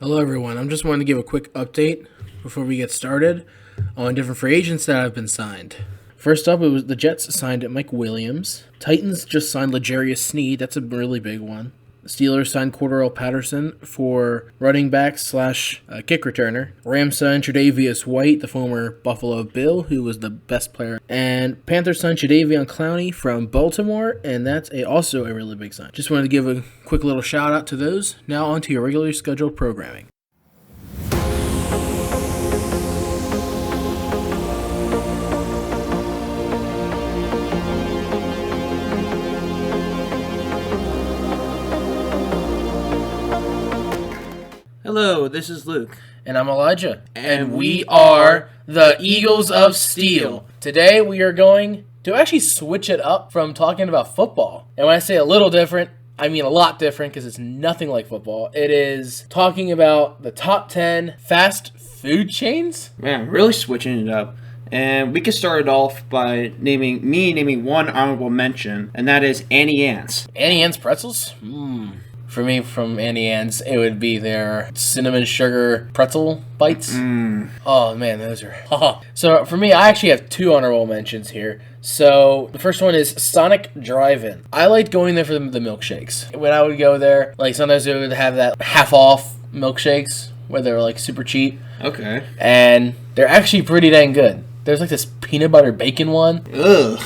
Hello, everyone. I'm just wanting to give a quick update before we get started on different free agents that have been signed. First up, it was the Jets signed Mike Williams. Titans just signed L'Jarius Sneed. That's a really big one. The Steelers signed Cordarrelle Patterson for running back / kick returner. Rams signed Tre'Davious White, the former Buffalo Bill, who was the best player. And Panthers signed Jadeveon Clowney from Baltimore, and that's also a really big sign. Just wanted to give a quick little shout out to those. Now on to your regularly scheduled programming. Hello, this is Luke. And I'm Elijah. And we are the Eagles of Steel. Today we are going to actually switch it up from talking about football. And when I say a little different, I mean a lot different because it's nothing like football. It is talking about the top 10 fast food chains. Man, really switching it up. And we can start it off by naming one honorable mention, and that is Annie Ann's. Annie Ann's pretzels? For me, from Annie Ann's, it would be their cinnamon sugar pretzel bites. Oh, man, those are... So, for me, I actually have two honorable mentions here. So, the first one is Sonic Drive-In. I liked going there for the milkshakes. When I would go there, like, sometimes they would have that half-off milkshakes where they were, like, super cheap. Okay. And they're actually pretty dang good. There's, like, this peanut butter bacon one. Ugh.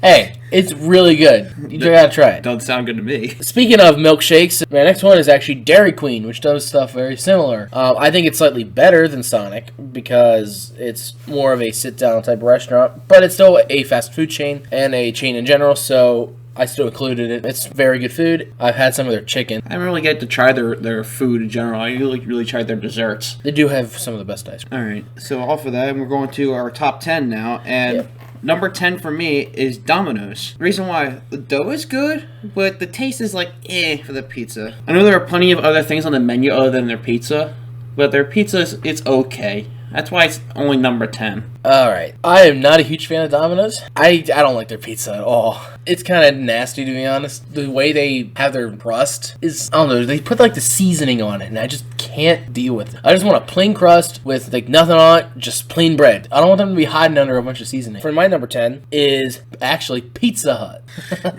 Hey, it's really good. You gotta try it. Doesn't sound good to me. Speaking of milkshakes, my next one is actually Dairy Queen, which does stuff very similar. I think it's slightly better than Sonic because it's more of a sit-down type of restaurant, but it's still a fast food chain and a chain in general, so I still included it. It's very good food. I've had some of their chicken. I didn't really get to try their food in general. I really tried their desserts. They do have some of the best ice cream. All right, so off of that, we're going to our top 10 now, and... Yep. Number 10 for me is Domino's. The reason why, the dough is good, but the taste is like for the pizza. I know there are plenty of other things on the menu other than their pizza, but their pizza it's okay. That's why it's only number 10. Alright. I am not a huge fan of Domino's. I don't like their pizza at all. It's kind of nasty, to be honest. The way they have their crust is, I don't know, they put like the seasoning on it, and I just can't deal with it. I just want a plain crust with like nothing on it, just plain bread. I don't want them to be hiding under a bunch of seasoning. For my number 10 is actually Pizza Hut.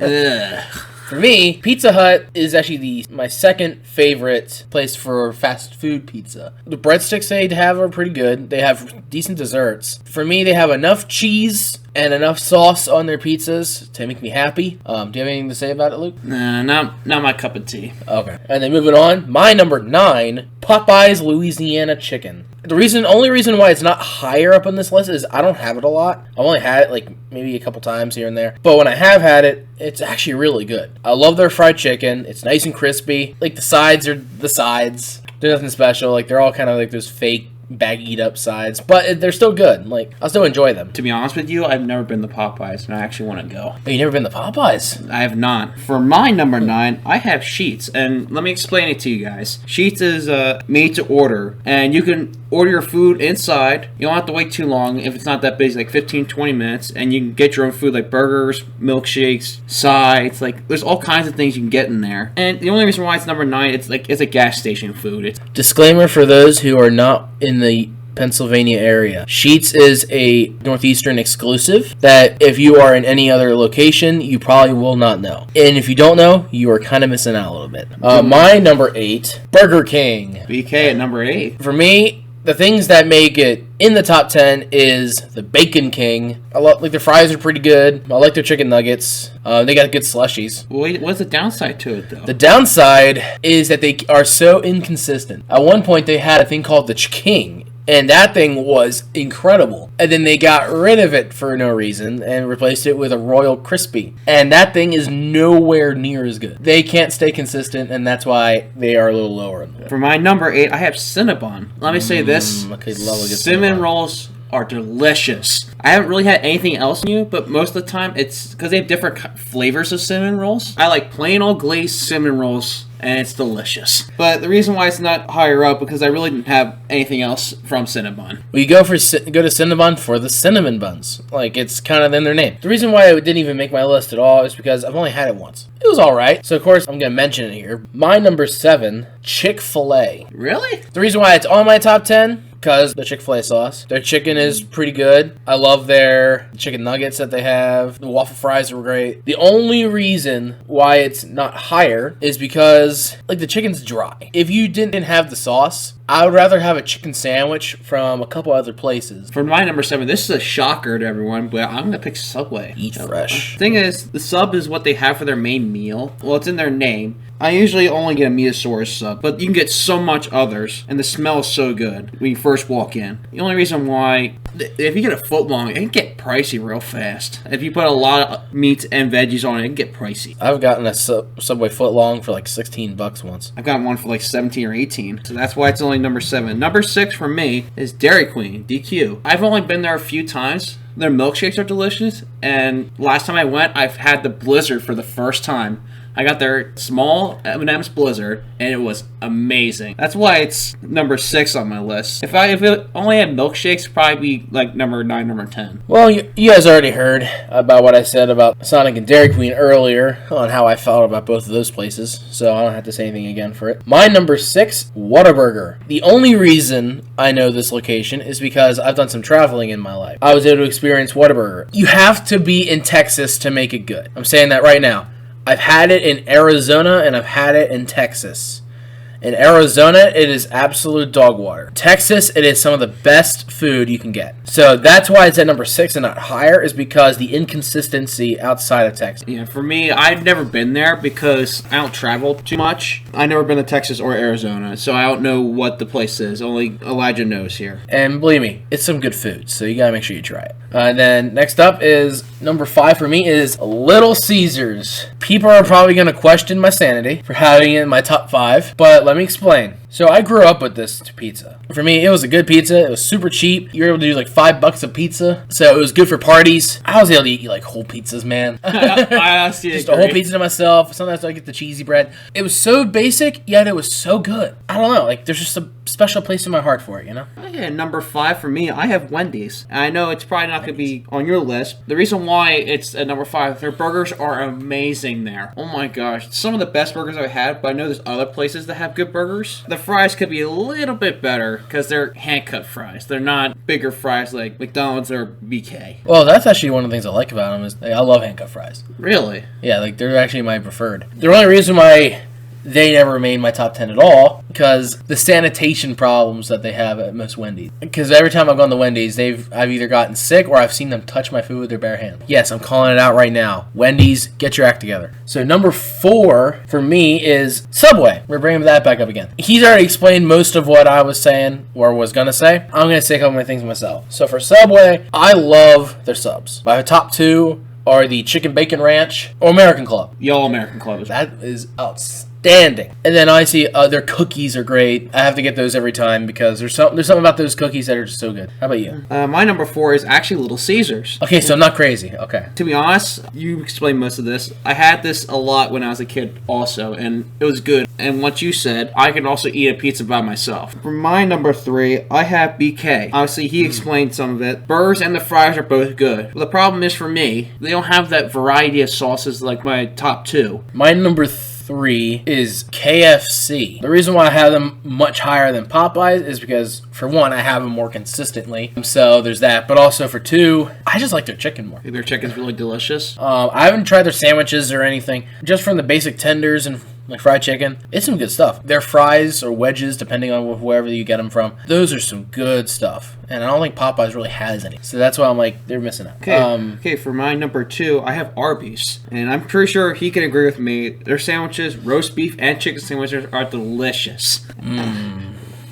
Ugh. For me, Pizza Hut is actually my second favorite place for fast food pizza. The breadsticks they have are pretty good. They have decent desserts. For me, they have enough cheese and enough sauce on their pizzas to make me happy. Do you have anything to say about it, Luke? Nah, not my cup of tea. Okay. And then moving on, my number 9, Popeye's Louisiana Chicken. The only reason why it's not higher up on this list is I don't have it a lot. I've only had it like maybe a couple times here and there. But when I have had it, it's actually really good. I love their fried chicken. It's nice and crispy. Like the sides are the sides. They're nothing special. Like they're all kind of like those fake baggied up sides, but they're still good. Like I'll still enjoy them. To be honest with you, I've never been to Popeyes, and I actually want to go. Oh, you never been to Popeyes? I have not. For my number 9, I have Sheets, and let me explain it to you guys. Sheets is made to order, and you can order your food inside. You don't have to wait too long if it's not that busy, like 15-20 minutes, and you can get your own food like burgers, milkshakes, sides. Like there's all kinds of things you can get in there. And the only reason why it's number 9, it's a gas station food. Disclaimer for those who are not in the Pennsylvania area. Sheets is a Northeastern exclusive that if you are in any other location, you probably will not know. And if you don't know, you are kind of missing out a little bit. My number 8, Burger King. BK at number 8. For me, the things that make it in the top 10 is the Bacon King. Their fries are pretty good. I like their chicken nuggets. They got good slushies. Wait, what's the downside to it, though? The downside is that they are so inconsistent. At one point, they had a thing called the King, and that thing was incredible. And then they got rid of it for no reason and replaced it with a Royal Crispy. And that thing is nowhere near as good. They can't stay consistent, and that's why they are a little lower. For my number 8, I have Cinnabon. Let me say this. Okay, love a good Cinnamon rolls are delicious. I haven't really had anything else new, but most of the time it's because they have different flavors of cinnamon rolls. I like plain old glazed cinnamon rolls, and it's delicious. But the reason why it's not higher up because I really didn't have anything else from Cinnabon. Well, you go to Cinnabon for the cinnamon buns. Like, it's kind of in their name. The reason why it didn't even make my list at all is because I've only had it once. It was alright. So, of course, I'm going to mention it here. My number 7, Chick-fil-A. Really? The reason why it's on my top 10... because the Chick-fil-A sauce. Their chicken is pretty good. I love their chicken nuggets that they have. The waffle fries are great. The only reason why it's not higher is because, like, the chicken's dry. If you didn't have the sauce, I would rather have a chicken sandwich from a couple other places. For my number 7, this is a shocker to everyone, but I'm going to pick Subway. Eat fresh. Thing is, the sub is what they have for their main meal. Well, it's in their name. I usually only get a Measaurus sub, but you can get so much others, and the smell is so good when you first walk in. The only reason why, if you get a foot long, it can get pricey real fast. If you put a lot of meats and veggies on it, it can get pricey. I've gotten a Subway foot long for like $16 once. I've gotten one for like 17 or 18, so that's why it's only number 7. Number 6 for me is Dairy Queen, DQ. I've only been there a few times. Their milkshakes are delicious, and last time I went, I've had the Blizzard for the first time. I got their small M&M's Blizzard, and it was amazing. That's why it's number 6 on my list. If it only had milkshakes, it'd probably be like number 9, number 10. Well, you guys already heard about what I said about Sonic and Dairy Queen earlier on how I felt about both of those places, so I don't have to say anything again for it. My number 6, Whataburger. The only reason I know this location is because I've done some traveling in my life. I was able to experience Whataburger. You have to be in Texas to make it good. I'm saying that right now. I've had it in Arizona, and I've had it in Texas. In Arizona, it is absolute dog water. Texas, it is some of the best food you can get. So that's why it's at number 6 and not higher, is because the inconsistency outside of Texas. Yeah, for me, I've never been there because I don't travel too much. I've never been to Texas or Arizona, so I don't know what the place is. Only Elijah knows here. And believe me, it's some good food, so you gotta make sure you try it. And then next up is number 5 for me is Little Caesars. People are probably gonna question my sanity for having it in my top 5, but let me explain. So I grew up with this pizza. For me, it was a good pizza. It was super cheap. You were able to do like $5 a pizza. So it was good for parties. I was able to eat like whole pizzas, man. I see. Just a whole pizza to myself. Sometimes I get the cheesy bread. It was so basic, yet it was so good. I don't know. Like, there's just a special place in my heart for it, you know? Yeah, number 5 for me, I have Wendy's. And I know it's probably not going to be on your list. The reason why it's at number 5, their burgers are amazing there. Oh my gosh. Some of the best burgers I've had, but I know there's other places that have good burgers. The fries could be a little bit better because they're hand-cut fries. They're not bigger fries like McDonald's or BK. Well, that's actually one of the things I like about them is I love hand-cut fries. Really? Yeah, like they're actually my preferred. The only reason why they never made my top 10 at all because the sanitation problems that they have at most Wendy's. Because every time I've gone to Wendy's, I've either gotten sick or I've seen them touch my food with their bare hands. Yes, I'm calling it out right now. Wendy's, get your act together. So number 4 for me is Subway. We're bringing that back up again. He's already explained most of what I was saying or was going to say. I'm going to say a couple more things myself. So for Subway, I love their subs. My top 2 are the Chicken Bacon Ranch or American Club. Y'all American Club. That is outstanding. And then I see their cookies are great. I have to get those every time because there's something about those cookies that are just so good. How about you? My number 4 is actually Little Caesars. Okay, so I'm not crazy. Okay. To be honest, you explained most of this. I had this a lot when I was a kid also, and it was good. And what you said, I can also eat a pizza by myself. For my number 3, I have BK. Obviously, he explained some of it. Burgers and the fries are both good. But the problem is for me, they don't have that variety of sauces like my top 2. My number 3 is KFC. The reason why I have them much higher than Popeyes is because, for one, I have them more consistently. So there's that. But also for 2, I just like their chicken more. Their chicken's really delicious. I haven't tried their sandwiches or anything. Just from the basic tenders and like fried chicken, it's some good stuff. Their fries or wedges, depending on wherever you get them from, those are some good stuff. And I don't think Popeyes really has any. So that's why I'm like, they're missing out. Okay, for my number 2, I have Arby's. And I'm pretty sure he can agree with me. Their sandwiches, roast beef and chicken sandwiches are delicious.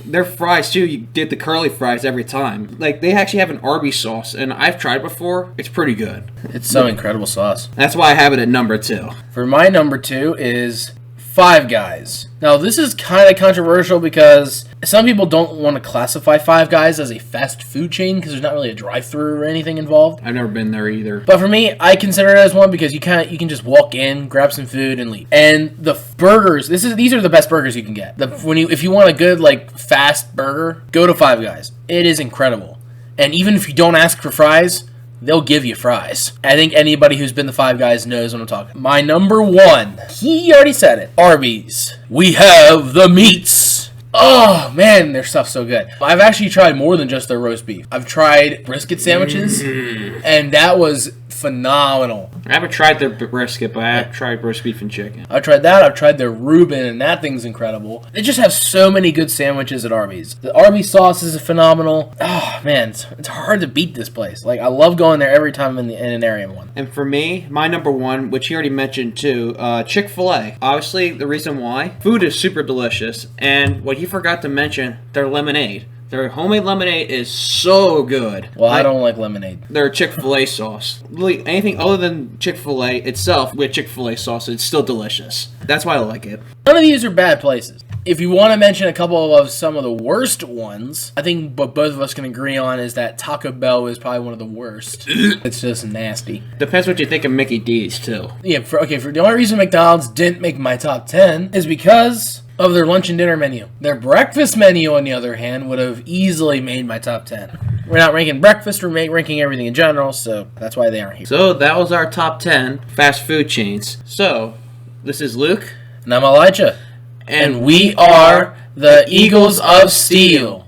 Their fries, too, you did the curly fries every time. Like, they actually have an Arby's sauce, and I've tried before. It's pretty good. It's some incredible sauce. That's why I have it at number 2. For my number 2 is Five Guys. Now, this is kind of controversial because some people don't want to classify Five Guys as a fast food chain because there's not really a drive-thru or anything involved. I've never been there either. But for me, I consider it as one because you can just walk in, grab some food, and leave. And the burgers, these are the best burgers you can get. If you want a good fast burger, go to Five Guys. It is incredible. And even if you don't ask for fries, they'll give you fries. I think anybody who's been to Five Guys knows what I'm talking about. My number one, he already said it, Arby's. We have the meats. Oh, man, their stuff's so good. I've actually tried more than just their roast beef. I've tried brisket sandwiches, and that was phenomenal. I haven't tried their brisket, but I have tried roast beef and chicken. I've tried that. I've tried their Reuben, and that thing's incredible. They just have so many good sandwiches at Arby's. The Arby's sauce is phenomenal. Oh, man, it's hard to beat this place. I love going there every time in an area one. And for me, my number one, which he already mentioned too, Chick-fil-A. Obviously, the reason why, food is super delicious, and what he forgot to mention, their lemonade. Their homemade lemonade is so good. Well, I don't like lemonade. Their Chick-fil-A sauce. Really, anything other than Chick-fil-A itself with Chick-fil-A sauce, it's still delicious. That's why I like it. None of these are bad places. If you want to mention a couple of some of the worst ones, I think what both of us can agree on is that Taco Bell is probably one of the worst. It's just nasty. Depends what you think of Mickey D's, too. Yeah, for the only reason McDonald's didn't make my top 10 is because of their lunch and dinner menu. Their breakfast menu, on the other hand, would have easily made my top 10. We're not ranking breakfast, we're ranking everything in general, so that's why they aren't here. So that was our top 10 fast food chains. So, this is Luke. And I'm Elijah. And we are the Eagles of Steel.